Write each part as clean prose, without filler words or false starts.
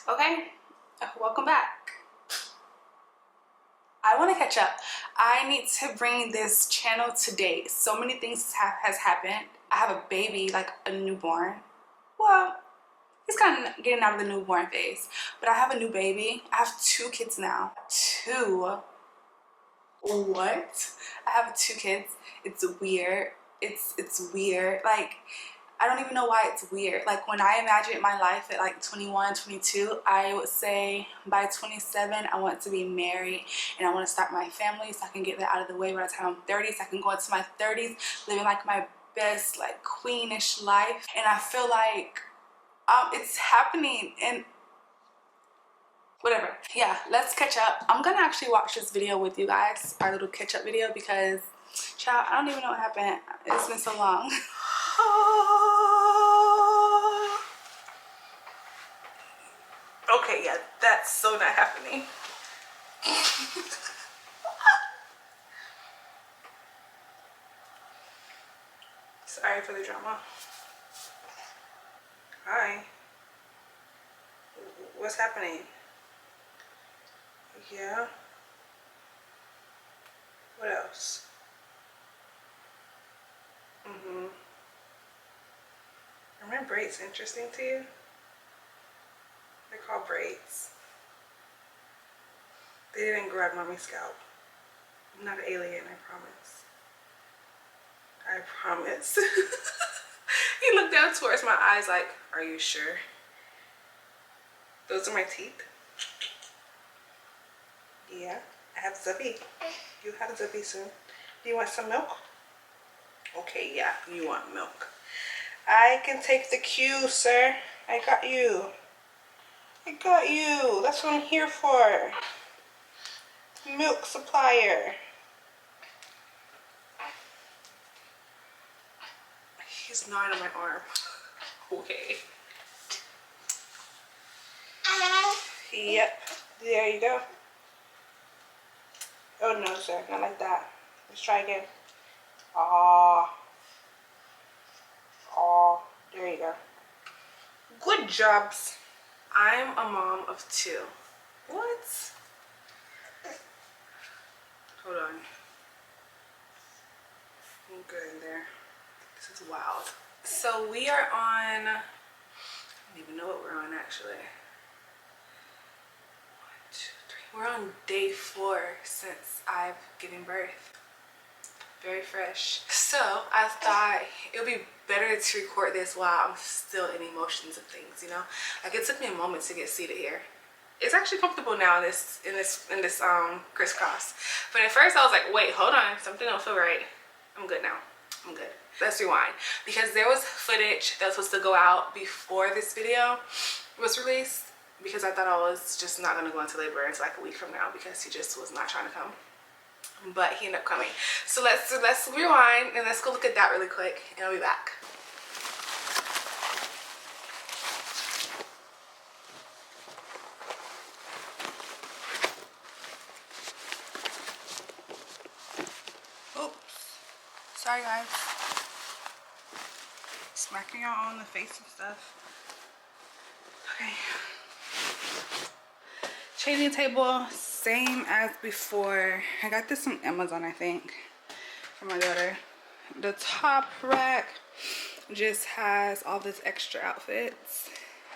Okay, welcome back. I want to catch up. I need to bring this channel to date. So many things has happened. I have a baby, like a newborn. Well, he's kind of getting out of the newborn phase, but I have a new baby. I have 2 kids now. Two. What? I have 2 kids. It's weird. It's weird. Like, I don't even know why it's weird. Like, when I imagine my life at like 21, 22, I would say by 27, I want to be married and I want to start my family so I can get that out of the way by the time I'm 30, so I can go into my 30s living like my best, like, queenish life. And I feel like it's happening, and whatever. Yeah, let's catch up. I'm gonna actually watch this video with you guys, our little catch up video, because child, I don't even know what happened. It's been so long. Okay, yeah, that's so not happening. Sorry for the drama. Hi. What's happening? Yeah. What else? Are my braids interesting to you? They're called braids. They didn't grab mommy's scalp. I'm not an alien, I promise. I promise. He looked down towards my eyes like, are you sure? Those are my teeth? Yeah, I have Zubby. You have Zubby soon. Do you want some milk? Okay, yeah, you want milk. I can take the cue, sir. I got you. I got you. That's what I'm here for. Milk supplier. He's gnawing on my arm. Okay. Yep. There you go. Oh no, sir. Not like that. Let's try again. Aww. Aww. There you go. Good jobs. I'm a mom of 2. What? Hold on. I'm good in there. This is wild. So we are on, I don't even know what we're on actually. 1, 2, 3. We're on day 4 since I've given birth. Very fresh. So I thought it would be better to record this while I'm still in emotions of things, you know? Like, it took me a moment to get seated here. It's actually comfortable now in this crisscross. But at first I was like, wait, hold on, something don't feel right. I'm good now. I'm good. Let's rewind, because there was footage that was supposed to go out before this video was released, because I thought I was just not gonna go into labor until like a week from now, because he just was not trying to come. But he ended up coming. So let's rewind and let's go look at that really quick, and I'll be back. Oops. Sorry guys. Smacking y'all on the face and stuff. Okay. Changing table, same as before. I got this from Amazon, I think, for my daughter. The top rack just has all this extra outfits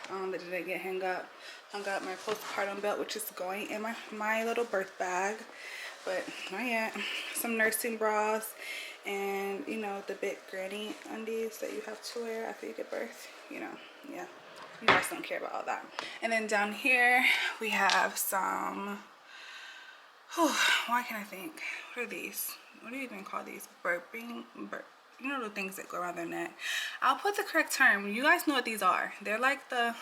that didn't get hung up. My postpartum belt, which is going in my little birth bag, but not yet. Some nursing bras, and you know, the big granny undies that you have to wear after you give birth. You know, yeah. You guys don't care about all that. And then down here we have some, why can't I think? What are these? What do you even call these? You know, the things that go around their neck. I'll put the correct term. You guys know what these are. They're like the,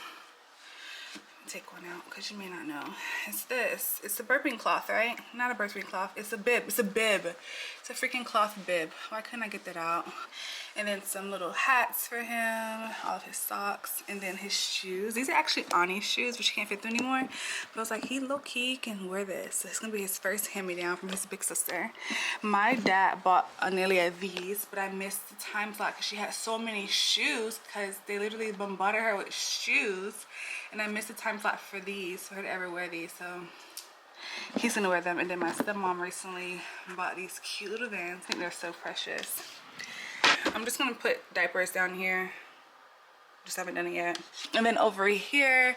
take one out because you may not know. It's this. It's the burping cloth, right? Not a birthing cloth. It's a bib. It's a bib. It's a freaking cloth bib. Why couldn't I get that out? And then some little hats for him, all of his socks, and then his shoes. These are actually Ani's shoes, which he can't fit through anymore. But I was like, he low-key can wear this. So it's gonna be his first hand-me-down from his big sister. My dad bought Anelia these, but I missed the time slot because she had so many shoes because they literally bombarded her with shoes. And I missed the time slot for these, for her to ever wear these. So he's gonna wear them. And then my stepmom recently bought these cute little Vans. I think they're so precious. I'm just gonna put diapers down here. Just haven't done it yet. And then over here,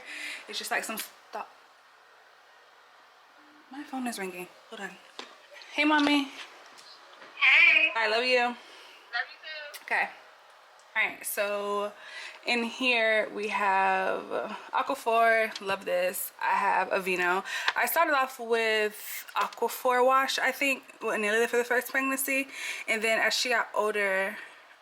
it's just like some stuff. My phone is ringing. Hold on. Hey, mommy. Hey. I love you. Love you too. Okay. All right. So in here we have Aquaphor. Love this. I have Aveeno. I started off with Aquaphor wash, I think, with Anelia for the first pregnancy, and then as she got older,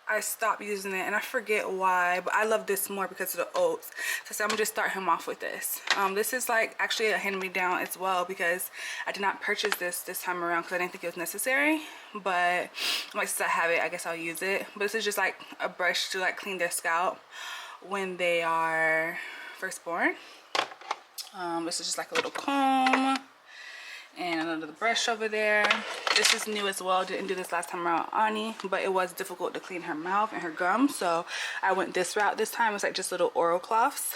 I stopped using it, and I forget why, but I love this more because of the oats. So I said I'm gonna just start him off with this. This is like actually a hand-me-down as well because I did not purchase this time around because I didn't think it was necessary. But like, since I have it, I guess I'll use it. But this is just like a brush to like clean their scalp when they are first born. This is just like a little comb. And another brush over there. This is new as well. Didn't do this last time around Ani, but it was difficult to clean her mouth and her gums, so I went this route this time. It's like just little oral cloths.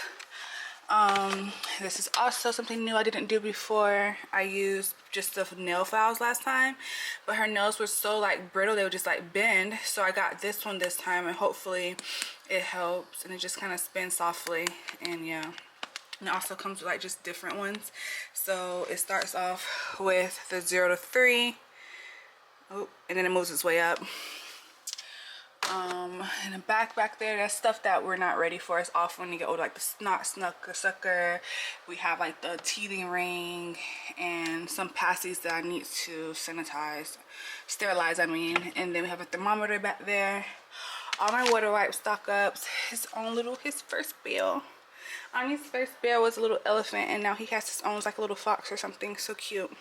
This is also something new I didn't do before. I used just the nail files last time, but her nails were so like brittle, they would just like bend. So I got this one this time, and hopefully it helps, and it just kind of spins softly. And yeah, and it also comes with like just different ones. So it starts off with the 0 to 3. Oh, and then it moves its way up. And the back there, that's stuff that we're not ready for. It's off when you get older, like the snot sucker. We have like the teething ring and some pasties that I need to sterilize, I mean. And then we have a thermometer back there. All my water wipes, stock ups, his first bill. Ani's first bear was a little elephant, and now he has his own, like a little fox or something. So cute.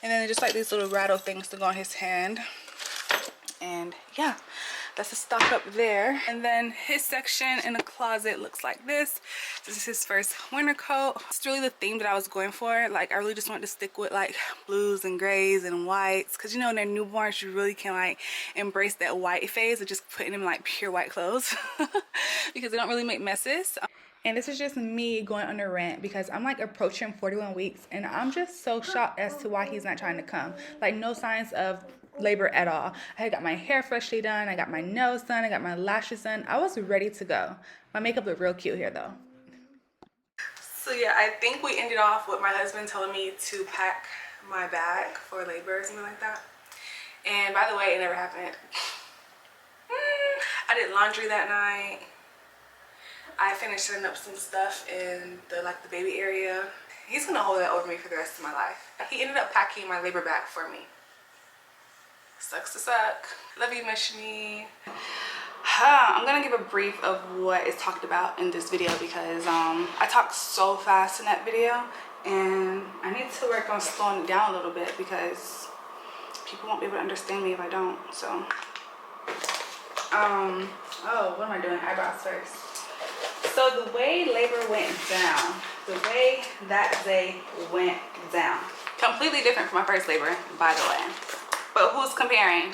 And then just like these little rattle things to go on his hand. And yeah, that's the stock up there. And then his section in the closet looks like this. This is his first winter coat. It's really the theme that I was going for. Like, I really just wanted to stick with like blues and grays and whites, because you know, in their newborns you really can like embrace that white phase of just putting them in like pure white clothes because they don't really make messes. And this is just me going on a rant because I'm like approaching 41 weeks, and I'm just so shocked as to why he's not trying to come. Like, no signs of labor at all. I got my hair freshly done, I got my nails done, I got my lashes done. I was ready to go. My makeup looked real cute here though. So yeah, I think we ended off with my husband telling me to pack my bag for labor or something like that. And by the way, it never happened. I did laundry that night. I finished setting up some stuff in the baby area. He's gonna hold that over me for the rest of my life. He ended up packing my labor bag for me. Sucks to suck. Love you, Mishni. I'm gonna give a brief of what is talked about in this video because I talked so fast in that video, and I need to work on slowing it down a little bit because people won't be able to understand me if I don't. So oh, what am I doing? Eyebrows first. So the way labor went down, the way that day went down, completely different from my first labor, by the way. But who's comparing?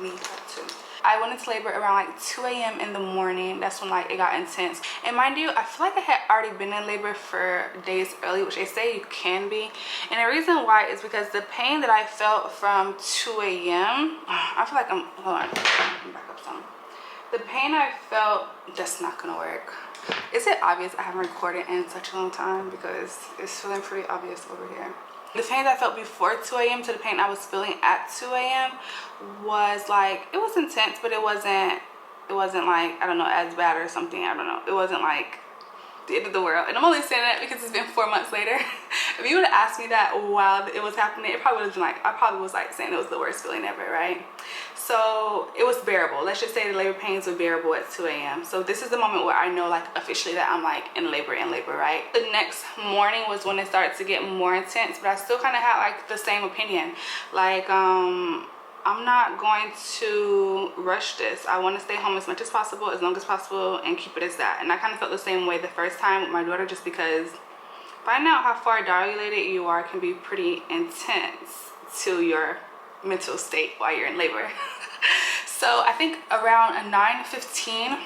Me too. I went into labor around like 2 a.m. in the morning. That's when like it got intense. And mind you, I feel like I had already been in labor for days early, which they say you can be. And the reason why is because the pain that I felt from 2 a.m. I feel like hold on, let me back up some. The pain I felt, that's not gonna work. Is it obvious I haven't recorded in such a long time? Because it's feeling pretty obvious over here. The pain that I felt before 2 a.m. to the pain I was feeling at 2 a.m. was like, it was intense, but it wasn't like, I don't know, as bad or something. I don't know. It wasn't like the end of the world. And I'm only saying that because it's been 4 months later. If you would have asked me that while it was happening, it probably would have been like, I probably was like saying it was the worst feeling ever, right? So it was bearable. Let's just say the labor pains were bearable at 2 a.m. So this is the moment where I know like officially that I'm like in labor, right? The next morning was when it started to get more intense, but I still kind of had like the same opinion. Like I'm not going to rush this. I want to stay home as much as possible, as long as possible, and keep it as that. And I kind of felt the same way the first time with my daughter, just because finding out how far dilated you are can be pretty intense to your mental state while you're in labor. So I think around 9:15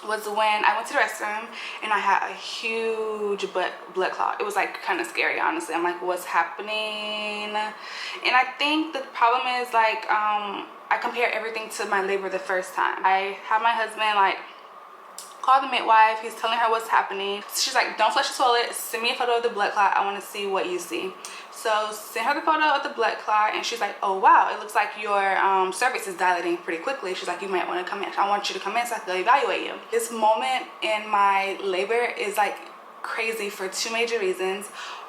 was when I went to the restroom and I had a huge blood clot. It was like kind of scary, honestly. I'm like, what's happening? And I think the problem is like I compare everything to my labor the first time. I had my husband like call the midwife. He's telling her what's happening. She's like, don't flush the toilet, send me a photo of the blood clot. I want to see what you see. So send her the photo of the blood clot, and she's like, oh wow, it looks like your cervix is dilating pretty quickly. She's like, you might want to come in. I want you to come in so I can evaluate you. This moment in my labor is like crazy for two major reasons.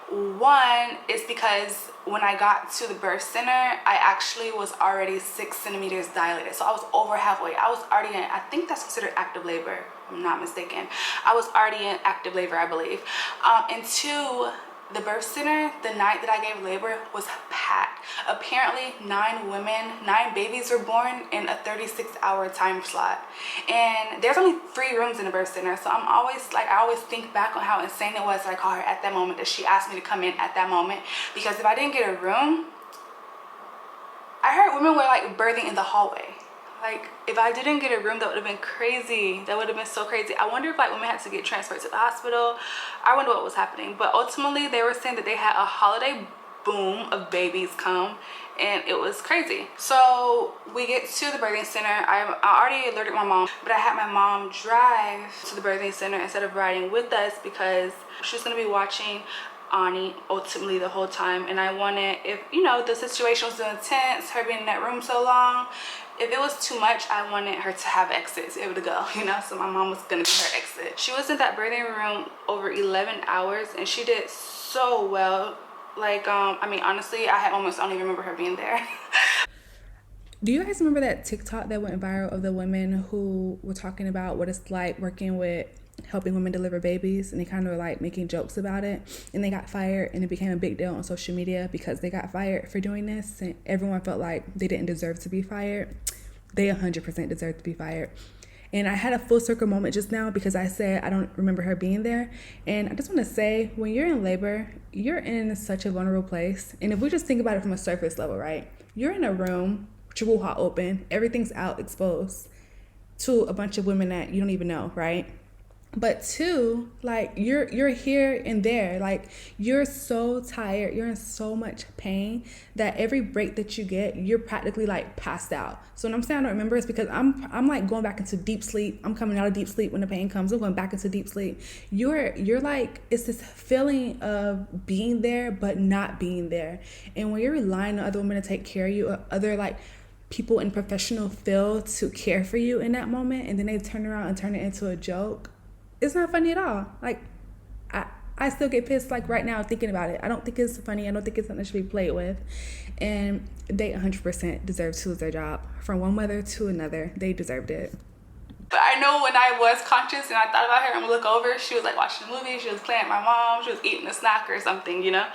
One is because when I got to the birth center, I actually was already 6 centimeters dilated. So I was over halfway. I was already in, I think that's considered active labor, if I'm not mistaken. I was already in active labor, I believe. And two, the birth center, the night that I gave labor, was packed. Apparently 9 babies were born in a 36-hour time slot. And there's only 3 rooms in the birth center. So I'm always like, I always think back on how insane it was that I called her at that moment, that she asked me to come in at that moment. Because if I didn't get a room, I heard women were like birthing in the hallway. Like, if I didn't get a room, that would have been crazy. That would have been so crazy. I wonder if like women had to get transferred to the hospital. I wonder what was happening. But ultimately, they were saying that they had a holiday boom of babies come, and it was crazy. So we get to the birthing center. I already alerted my mom, but I had my mom drive to the birthing center instead of riding with us, because she was going to be watching Ani ultimately the whole time. And I wanted, if you know the situation was so intense, her being in that room so long, if it was too much, I wanted her to have exit, to be able to go, you know. So my mom was gonna be her exit. She was in that birthing room over 11 hours, and she did so well. Like I mean, honestly, I had almost, I don't even remember her being there. Do you guys remember that TikTok that went viral of the women who were talking about what it's like working with helping women deliver babies, and they kind of were like making jokes about it, and they got fired, and it became a big deal on social media because they got fired for doing this, and everyone felt like they didn't deserve to be fired. They 100% deserve to be fired. And I had a full circle moment just now because I said I don't remember her being there. And I just want to say, when you're in labor, you're in such a vulnerable place. And if we just think about it from a surface level, right? You're in a room, triple hot open, everything's out exposed to a bunch of women that you don't even know, right? But two, like you're here and there, like you're so tired, you're in so much pain that every break that you get, you're practically like passed out. So when I'm saying I don't remember, it's because I'm like going back into deep sleep. I'm coming out of deep sleep when the pain comes. I'm going back into deep sleep. You're like, it's this feeling of being there but not being there. And when you're relying on other women to take care of you, or other like people in professional field to care for you in that moment, and then they turn around and turn it into a joke, it's not funny at all. Like, I still get pissed like right now thinking about it. I don't think it's funny. I don't think it's something that should be played with. And they 100% deserve to lose their job. From one mother to another, they deserved it. But I know when I was conscious and I thought about her, I'm gonna look over, she was like watching a movie, she was playing with my mom, she was eating a snack or something, you know.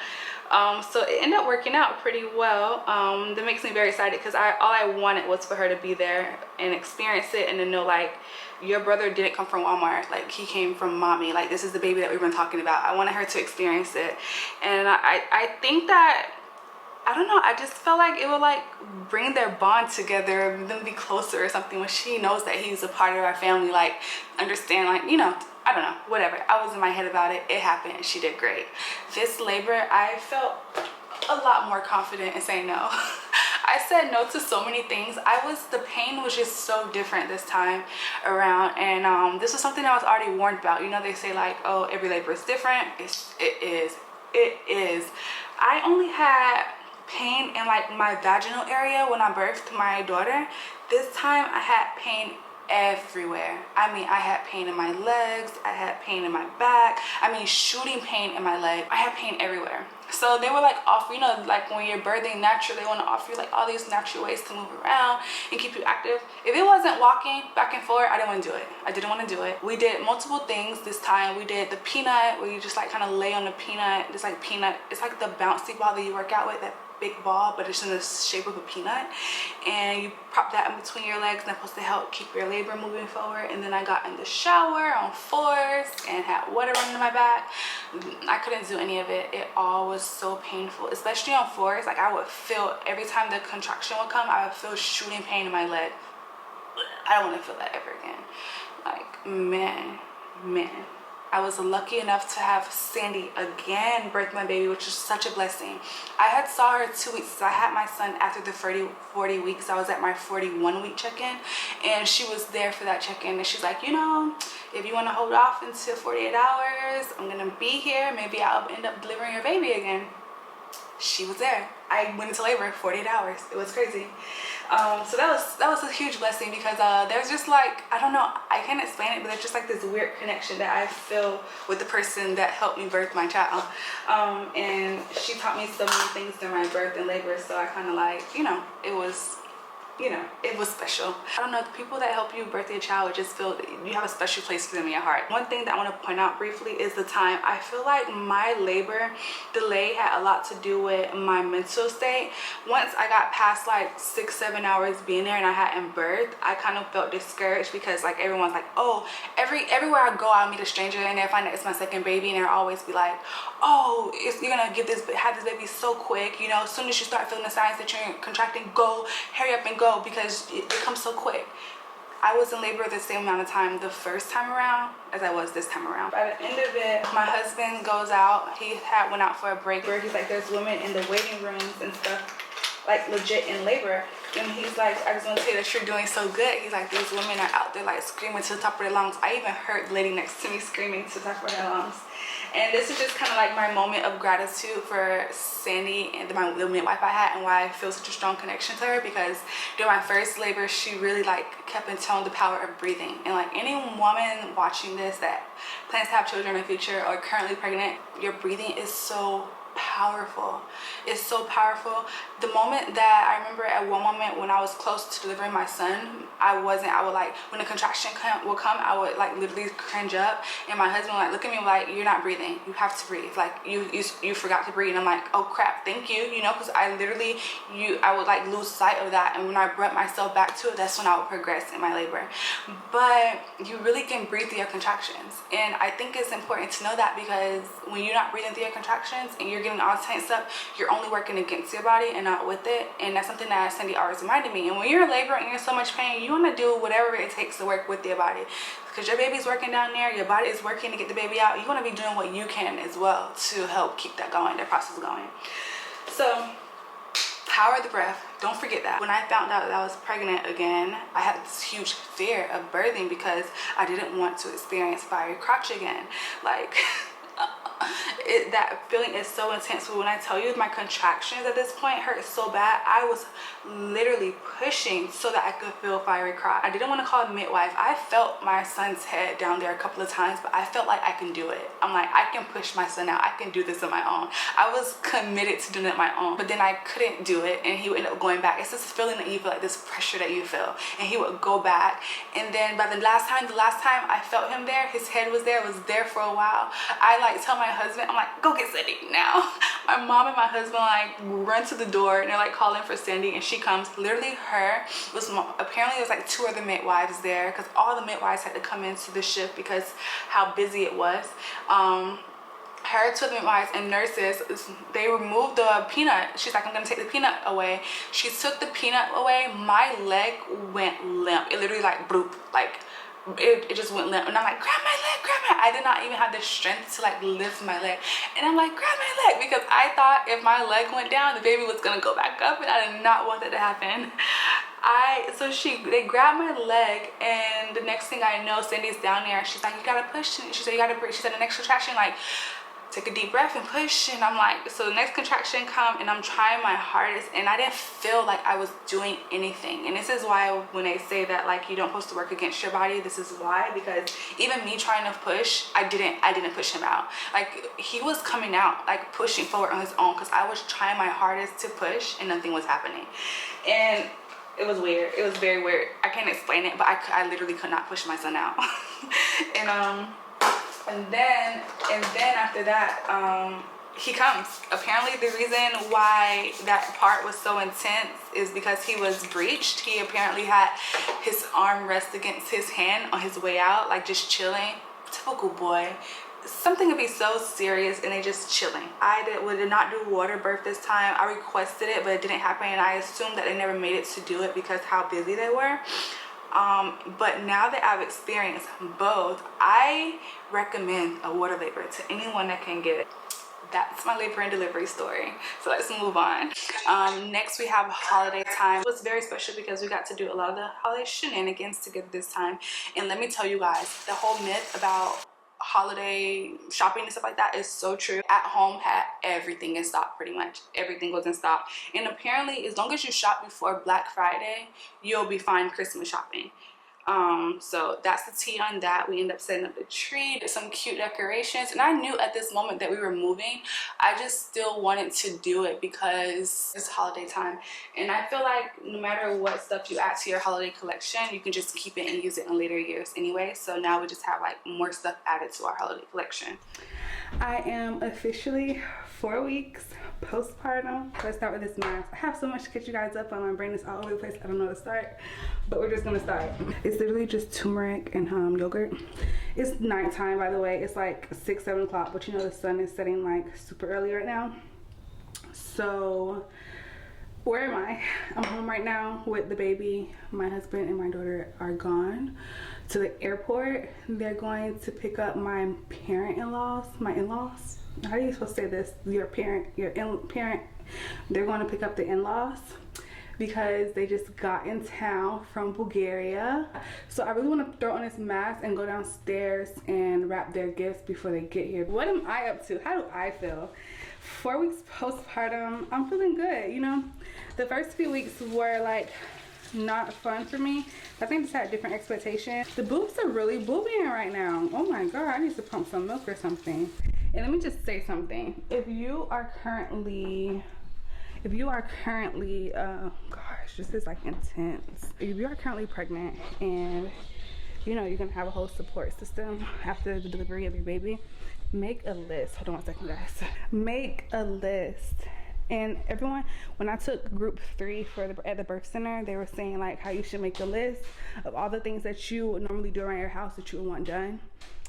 So it ended up working out pretty well. That makes me very excited, because all I wanted was for her to be there and experience it, and to know like, your brother didn't come from Walmart, like he came from mommy, like this is the baby that we've been talking about. I wanted her to experience it. And I think that, I don't know, I just felt like it would like bring their bond together, them be closer or something, when she knows that he's a part of our family, like understand, like, you know, I don't know, whatever. I was in my head about it. It happened and she did great. This labor, I felt a lot more confident in saying no. I said no to so many things. The pain was just so different this time around. And this was something I was already warned about. You know, they say like, oh, every labor is different. It is. I only had pain in like my vaginal area when I birthed my daughter. This time I had pain everywhere. I mean, I had pain in my legs, I had pain in my back, I mean shooting pain in my leg. I had pain everywhere. So they were like offer, you know, like when you're birthing naturally, they want to offer you like all these natural ways to move around and keep you active. If it wasn't walking back and forth, I didn't want to do it. I didn't want to do it. We did multiple things this time. We did the peanut, where you just like kind of lay on the peanut. It's like peanut, it's like the bouncy ball that you work out with, that big ball, but it's in the shape of a peanut, and you prop that in between your legs, and that's supposed to help keep your labor moving forward. And then I got in the shower on 4s and had water running in my back. I couldn't do any of it. It all was so painful, especially on 4s. Like, I would feel every time the contraction would come, I would feel shooting pain in my leg. I don't want to feel that ever again. Like, man, I was lucky enough to have Sandy again birth my baby, which is such a blessing. I had saw her 2 weeks. I had my son after the 40 weeks. I was at my 41-week check-in, and she was there for that check-in, and she's like, you know, if you want to hold off until 48 hours, I'm gonna be here. Maybe I'll end up delivering your baby again. She was there. I went into labor 48 hours. It was crazy. So that was a huge blessing, because there's just like, I don't know, I can't explain it, but there's just like this weird connection that I feel with the person that helped me birth my child. And she taught me so many things during my birth and labor, so I kind of like, you know, it was special. I don't know, the people that help you birth your child, just feel you have a special place for them in your heart. One thing that I want to point out briefly is the time. I feel like my labor delay had a lot to do with my mental state. Once I got past like 6-7 hours being there and I hadn't birthed, I kind of felt discouraged, because like everyone's like, oh, everywhere I go I'll meet a stranger and they find out it's my second baby, and they'll always be like, oh, you're gonna have this baby so quick, you know, as soon as you start feeling the signs that you're contracting, go, hurry up and go, because it comes so quick. I was in labor the same amount of time the first time around as I was this time around. By the end of it, my husband goes out. He went out for a break where he's like, there's women in the waiting rooms and stuff, like legit in labor. And he's like, I just want to say that you're doing so good. He's like, these women are out there like screaming to the top of their lungs. I even heard the lady next to me screaming to the top of her lungs. And this is just kind of like my moment of gratitude for Sandy and the midwife I had, and why I feel such a strong connection to her, because during my first labor, she really like kept in tone the power of breathing. And like any woman watching this that plans to have children in the future or currently pregnant, your breathing is so powerful. It's so powerful. The moment that I remember, at one moment when I was close to delivering my son, I would like, when the contraction will come, I would like literally cringe up, and my husband would like look at me like, you're not breathing, you have to breathe, like you forgot to breathe. And I'm like, oh crap, thank you, you know, because I would like lose sight of that, and when I brought myself back to it, that's when I would progress in my labor. But you really can breathe through your contractions, and I think it's important to know that, because when you're not breathing through your contractions and you're getting all tense up, you're only working against your body and not with it. And that's something that Cindy always reminded me. And when you're in labor and you're in so much pain, you want to do whatever it takes to work with your body, because your baby's working down there, your body is working to get the baby out. You want to be doing what you can as well to help keep that going, that process going. So power of the breath, don't forget that. When I found out that I was pregnant again, I had this huge fear of birthing, because I didn't want to experience fiery crotch again. Like that feeling is so intense. But when I tell you, my contractions at this point hurt so bad, I was literally pushing so that I could feel fiery crotch. I didn't want to call a midwife. I felt my son's head down there a couple of times, but I felt like I can do it. I'm like, I can push my son out. I can do this on my own. I was committed to doing it on my own, but then I couldn't do it, and he would end up going back. It's this feeling that you feel, like this pressure that you feel, and he would go back. And then by the last time I felt him there, his head was there for a while. I like tell my husband, I'm like, go get Sandy now. My mom and my husband like run to the door, and they're like calling for Sandy, and she comes. Literally, apparently there's like 2 other midwives there, because all the midwives had to come into the shift because how busy it was. Her 2 midwives and nurses, they removed the peanut. She's like, I'm gonna take the peanut away. She took the peanut away. My leg went limp. It literally like bloop, like it just went limp. And I'm like, grab my leg. I did not even have the strength to like lift my leg, and I'm like, grab my leg, because I thought if my leg went down, the baby was gonna go back up, and I did not want that to happen. They grabbed my leg, and the next thing I know, Cindy's down there, and she's like, you gotta push. She said, you gotta breathe. She said, the next contraction, like, take a deep breath and push. And I'm like, so the next contraction come, and I'm trying my hardest, and I didn't feel like I was doing anything. And this is why when they say that like you don't supposed to work against your body, this is why, because even me trying to push, I didn't push him out. Like, he was coming out, like pushing forward on his own, because I was trying my hardest to push and nothing was happening. And it was weird. It was very weird. I can't explain it, but I literally could not push my son out. And then after that, he comes. Apparently the reason why that part was so intense is because he was breached. He apparently had his arm rest against his hand on his way out, like just chilling. Typical boy. Something could be so serious and they just chilling. I did not do water birth this time. I requested it, but it didn't happen, and I assumed that they never made it to do it because how busy they were. But now that I've experienced both, I recommend a water labor to anyone that can get it. That's my labor and delivery story. So let's move on. Next we have holiday time. It was very special because we got to do a lot of the holiday shenanigans together this time. And let me tell you guys, the whole myth about holiday shopping and stuff like that is so true. At home, everything in stock, pretty much everything goes in stock, and apparently as long as you shop before Black Friday, you'll be fine Christmas shopping. So that's the tea on that. We end up setting up the tree, some cute decorations, and I knew at this moment that we were moving. I just still wanted to do it because it's holiday time, and I feel like no matter what stuff you add to your holiday collection, you can just keep it and use it in later years anyway. So now we just have like more stuff added to our holiday collection. I am officially 4 weeks postpartum. Let's start with this mask. I have so much to catch you guys up on. My brain is all over the place. I don't know where to start, but we're just gonna start. It's literally just turmeric and yogurt. It's nighttime, by the way. It's like 6-7 o'clock, but you know the sun is setting like super early right now. So where am I? I'm home right now with the baby. My husband and my daughter are gone to the airport. They're going to pick up my parent-in-laws, my in-laws. How are you supposed to say this? Your parent, parent. They're going to pick up the in-laws because they just got in town from Bulgaria. So I really want to throw on this mask and go downstairs and wrap their gifts before they get here. What am I up to? How do I feel? 4 weeks postpartum, I'm feeling good. You know, the first few weeks were like not fun for me. I think I just had different expectations. The boobs are really boobing right now. Oh my god, I need to pump some milk or something. And let me just say something. If you are currently gosh, this is like intense. If you are currently pregnant and you know you're gonna have a whole support system after the delivery of your baby, make a list. Hold on 1 second, guys. Make a list. And everyone, when I took group 3 at the birth center, they were saying like how you should make a list of all the things that you would normally do around your house that you would want done.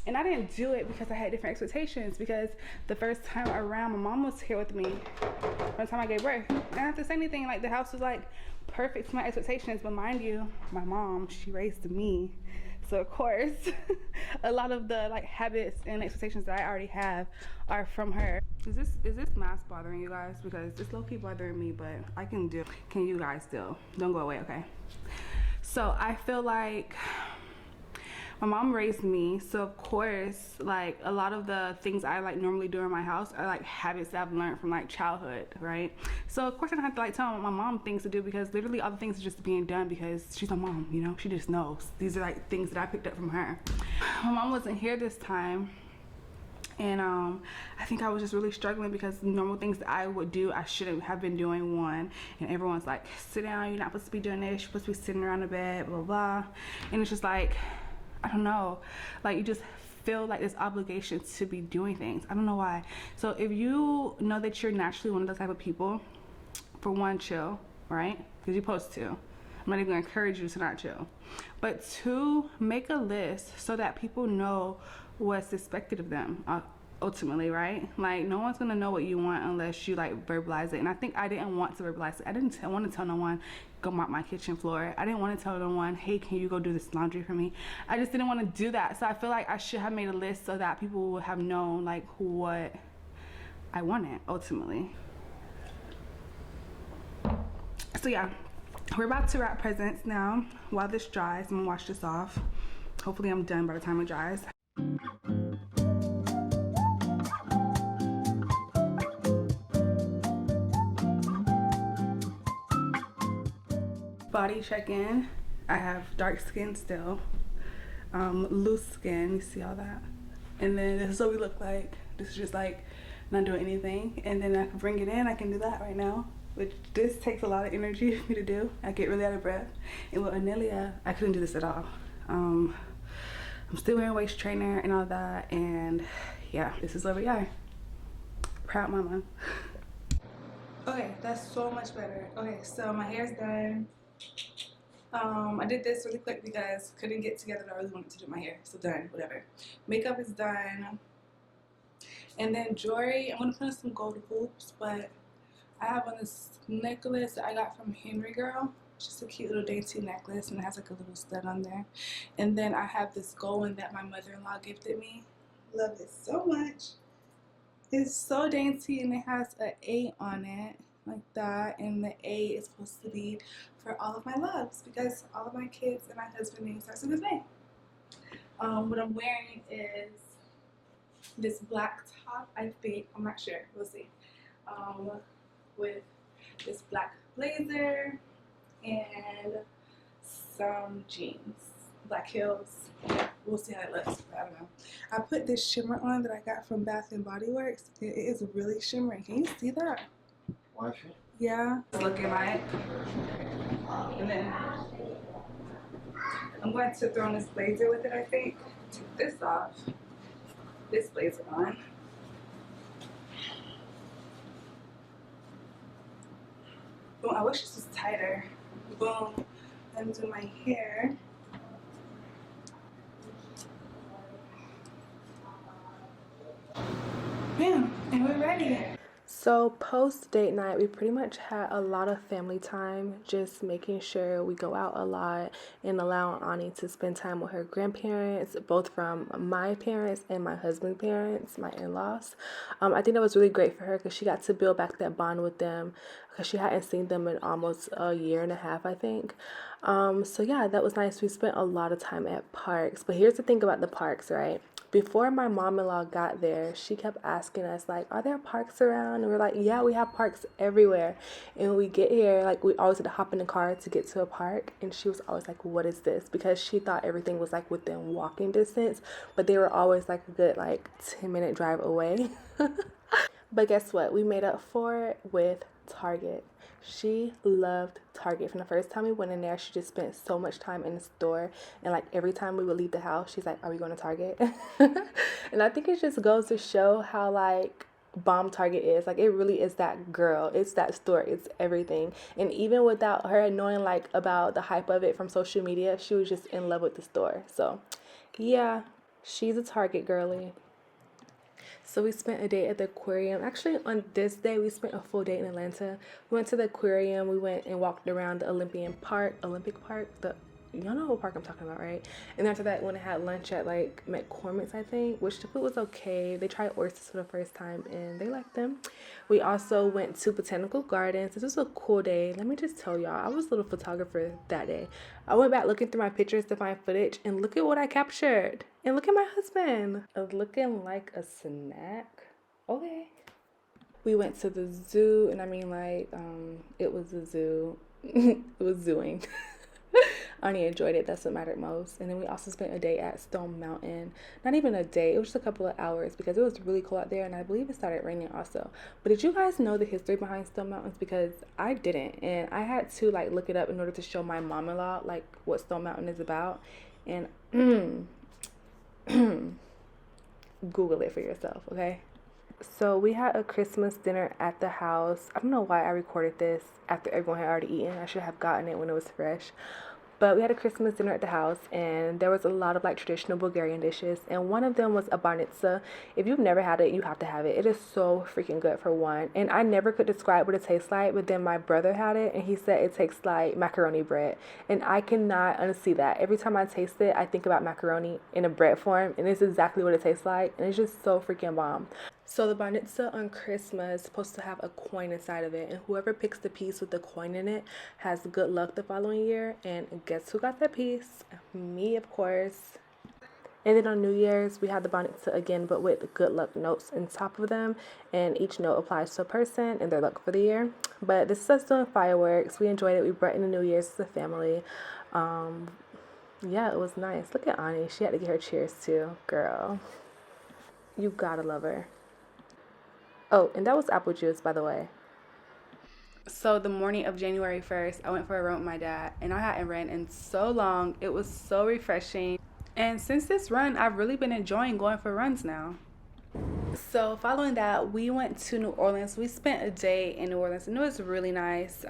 And I didn't do it because I had different expectations, because the first time around, my mom was here with me by the time I gave birth. I didn't have to say anything. Like, the house was like perfect to my expectations, but mind you, my mom, she raised me. So of course, a lot of the like habits and expectations that I already have are from her. Is this mask bothering you guys? Because it's low-key bothering me, but I can do. Can you guys still? Don't go away, okay? So I feel like my mom raised me, so of course, like, a lot of the things I like normally do in my house are like habits that I've learned from like childhood, right? So of course I don't have to like tell my mom things to do, because literally all the things are just being done because she's my mom, you know? She just knows. These are like things that I picked up from her. My mom wasn't here this time, and I think I was just really struggling because normal things that I would do, I shouldn't have been doing, one. And everyone's like, sit down, you're not supposed to be doing this, you're supposed to be sitting around the bed, blah, blah, blah. And it's just like, I don't know, like, you just feel like this obligation to be doing things. I don't know why. So if you know that you're naturally one of those type of people, for one, chill, right? Because you're supposed to. I'm not even gonna encourage you to not chill. But 2, make a list so that people know what's expected of them, ultimately, right? Like, no one's gonna know what you want unless you like verbalize it. And I think I didn't want to verbalize it. I didn't want to tell no one, go mop my kitchen floor. I didn't want to tell no one, hey, can you go do this laundry for me? I just didn't want to do that. So I feel like I should have made a list so that people would have known like what I wanted ultimately. So yeah, we're about to wrap presents now. While this dries, I'm gonna wash this off. Hopefully I'm done by the time it dries. Body check-in. I have dark skin still, loose skin, you see all that, and then this is what we look like. This is just like not doing anything, and then I can bring it in. I can do that right now, which this takes a lot of energy for me to do. I get really out of breath, and with Anelia I couldn't do this at all. I'm still wearing waist trainer and all that, and yeah, this is where we are. Proud mama. Okay, that's so much better. Okay, so my hair's done. I did this really quick because couldn't get together. I really wanted to do my hair, so done, whatever. Makeup is done, and then jewelry. I'm gonna put on some gold hoops, but I have on this necklace that I got from Henry Girl. It's just a cute little dainty necklace, and it has like a little stud on there. And then I have this gold one that my mother-in-law gifted me. Love it so much. It's so dainty, and it has an A on it, like that. And the A is supposed to be for all of my loves, because all of my kids and my husband name starts with his name. What I'm wearing is this black top, I think. I'm not sure. We'll see. With this black blazer and some jeans, black heels. We'll see how it looks. I don't know. I put this shimmer on that I got from Bath and Body Works. It is really shimmering. Can you see that? Watch it. Yeah. Looking like. And then I'm going to throw on this blazer with it, I think. Take this off. This blazer on. Boom. I wish this was tighter. Boom. And do my hair. Bam. And we're ready. So post date night, we pretty much had a lot of family time, just making sure we go out a lot and allowing Ani to spend time with her grandparents, both from my parents and my husband's parents, my in-laws. I think that was really great for her because she got to build back that bond with them because she hadn't seen them in almost a year and a half, I think. So yeah, that was nice. We spent a lot of time at parks, but here's the thing about the parks, right? Before my mom-in-law got there, she kept asking us, like, are there parks around? And we're like, yeah, we have parks everywhere. And when we get here, like, we always had to hop in the car to get to a park. And she was always like, what is this? Because she thought everything was, like, within walking distance. But they were always, like, a good, like, 10-minute drive away. But guess what? We made up for it with Target. She loved Target. From the first time we went in there, she just spent so much time in the store. And like every time we would leave the house, she's like, are we going to Target? And I think it just goes to show how like bomb Target is. Like it really is that girl. It's that store. It's everything. And even without her knowing like about the hype of it from social media, she was just in love with the store. So yeah, she's a Target girly. So we spent a day at the aquarium. Actually, on this day, we spent a full day in Atlanta. We went to the aquarium. We went and walked around the Olympic Park. Y'all know what park I'm talking about, right? And after that, went and had lunch at like McCormick's, I think, which the food was okay. They tried oysters for the first time and they liked them. We also went to Botanical Gardens. This was a cool day. Let me just tell y'all, I was a little photographer that day. I went back looking through my pictures to find footage and look at what I captured. And look at my husband. Looking like a snack. Okay. We went to the zoo, and I mean like, it was a zoo. It was zooing. Ani enjoyed it. That's what mattered most. And then we also spent a day at Stone Mountain. Not even a day. It was just a couple of hours because it was really cold out there. And I believe it started raining also. But did you guys know the history behind Stone Mountains? Because I didn't. And I had to like look it up in order to show my mom-in-law like what Stone Mountain is about. And Google it for yourself, okay? So we had a Christmas dinner at the house. I don't know why I recorded this after everyone had already eaten. I should have gotten it when it was fresh. But we had a Christmas dinner at the house, and there was a lot of like traditional Bulgarian dishes, and one of them was a barnitsa. If you've never had it, you have to have it. It is so freaking good, for one. And I never could describe what it tastes like, but then my brother had it, and he said it tastes like macaroni bread. And I cannot unsee that. Every time I taste it, I think about macaroni in a bread form, and it's exactly what it tastes like, and it's just so freaking bomb. So the barnitsa on Christmas is supposed to have a coin inside of it, and whoever picks the piece with the coin in it has good luck the following year. And guess who got that piece? Me, of course. And then on New Year's, we had the barnitsa again, but with good luck notes on top of them, and each note applies to a person and their luck for the year. But this is us doing fireworks. We enjoyed it. We brought in the New Year's as a family. Yeah, it was nice. Look at Ani. She had to get her cheers too. Girl, you gotta love her. Oh, and that was apple juice, by the way. So the morning of January 1st, I went for a run with my dad, and I hadn't ran in so long. It was so refreshing. And since this run, I've really been enjoying going for runs now. So following that, we went to New Orleans. We spent a day in New Orleans and it was really nice.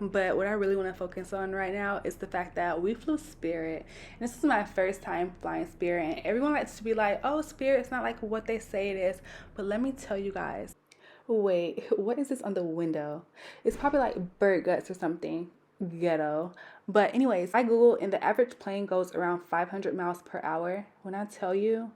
But what I really want to focus on right now is the fact that we flew Spirit. And this is my first time flying Spirit. And everyone likes to be like, oh, Spirit's not like what they say it is. But let me tell you guys. Wait, what is this on the window? It's probably like bird guts or something. Ghetto. But anyways, I Googled and the average plane goes around 500 miles per hour. When I tell you,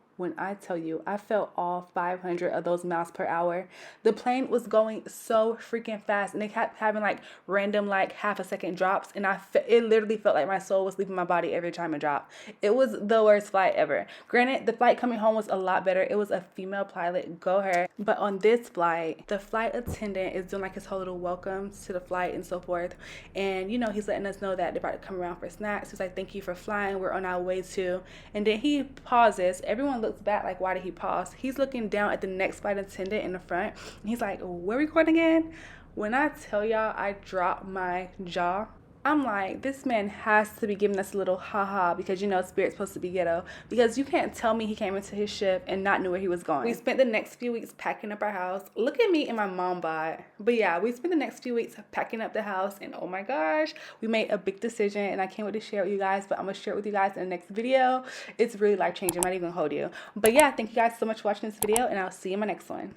I felt all 500 of those miles per hour. The plane was going so freaking fast and it kept having like random like half a second drops, and it literally felt like my soul was leaving my body every time it dropped. It was the worst flight ever. Granted, the flight coming home was a lot better. It was a female pilot, go her. But on this flight, the flight attendant is doing like his whole little welcomes to the flight and so forth. And you know, he's letting us know that they're about to come around for snacks. He's like, thank you for flying. We're on our way to. And then he pauses. Everyone looks back like, why did he pause? He's looking down at the next flight attendant in the front. And he's like, where are we going again? When I tell y'all, I dropped my jaw. I'm like, this man has to be giving us a little haha because, you know, Spirit's supposed to be ghetto. Because you can't tell me he came into his shift and not knew where he was going. We spent the next few weeks packing up our house. Look at me in my mom bod. But yeah, we spent the next few weeks packing up the house. And oh my gosh, we made a big decision. And I can't wait to share it with you guys. But I'm going to share it with you guys in the next video. It's really life changing. I'm not even going to hold you. But yeah, thank you guys so much for watching this video. And I'll see you in my next one.